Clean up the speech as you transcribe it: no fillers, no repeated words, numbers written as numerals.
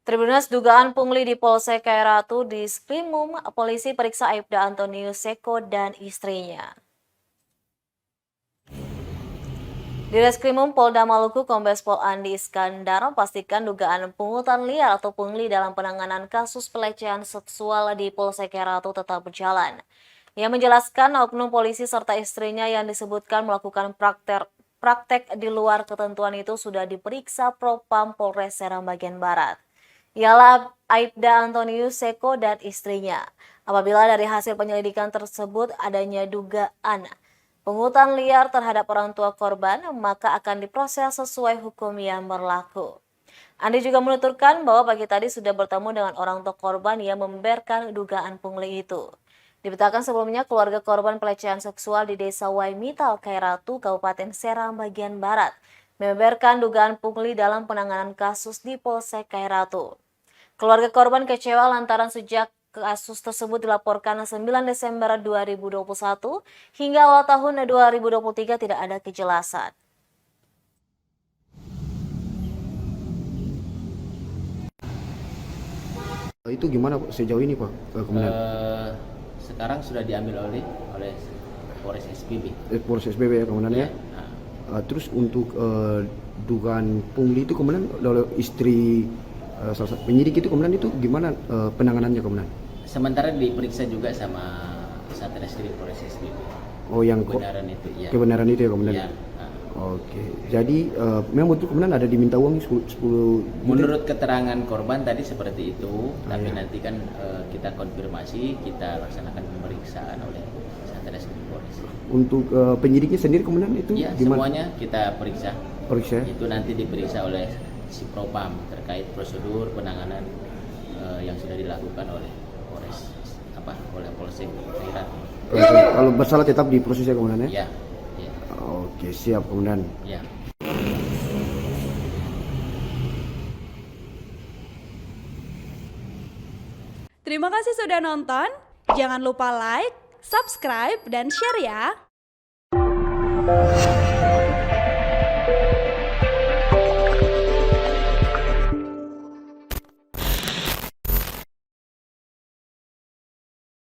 Tribunas dugaan pungli di Polsek Kairatu di Skrimum, polisi periksa Aibda Antonius Seko dan istrinya. Di Reskrimum Polda Maluku, Kombes Pol Andi Iskandar pastikan dugaan pungutan liar atau pungli dalam penanganan kasus pelecehan seksual di Polsek Kairatu tetap berjalan. Ia menjelaskan oknum polisi serta istrinya yang disebutkan melakukan praktek di luar ketentuan itu sudah diperiksa Propam Polres Serang bagian Barat. Ialah Aibda Antonius Seko dan istrinya. Apabila dari hasil penyelidikan tersebut adanya dugaan pungutan liar terhadap orang tua korban, maka akan diproses sesuai hukum yang berlaku. Andi juga menuturkan bahwa pagi tadi sudah bertemu dengan orang tua korban yang membeberkan dugaan pungli itu. Diberitakan sebelumnya keluarga korban pelecehan seksual di Desa Waimital, Kairatu, Kabupaten Serang bagian Barat, membeberkan dugaan pungli dalam penanganan kasus di Polsek Kairatu. Keluarga korban kecewa lantaran sejak kasus tersebut dilaporkan 9 Desember 2021 hingga awal tahun 2023 tidak ada kejelasan. Itu gimana Pak, sejauh ini Pak? Sekarang sudah diambil oleh Polres SBB. Polres SBB ya kemudian ya. Terus untuk dugaan pungli itu kemudian oleh istri salah satu penyidik itu kemudian itu gimana penanganannya kemudian? Sementara diperiksa juga sama Satreskrim Polres SBB. Oh yang kebenaran itu ya. Kebenaran itu ya kemudian. Ya. Oke. Jadi memang betul kemudian ada diminta uang 10 Menurut keterangan korban tadi seperti itu, tapi ya. nanti kan kita konfirmasi, kita laksanakan pemeriksaan oleh Satreskrim Polres. Untuk penyidiknya sendiri kemudian itu ya, gimana? Semuanya kita periksa. Periksa. Itu nanti diperiksa oleh si Propam terkait prosedur penanganan yang sudah dilakukan oleh Polsek Kairatu. Kalau bersalah tetap diproses ya kemudian ya? Ya. Oke, siap kemudian. Ya. Terima kasih sudah nonton. Jangan lupa like, subscribe, dan share ya.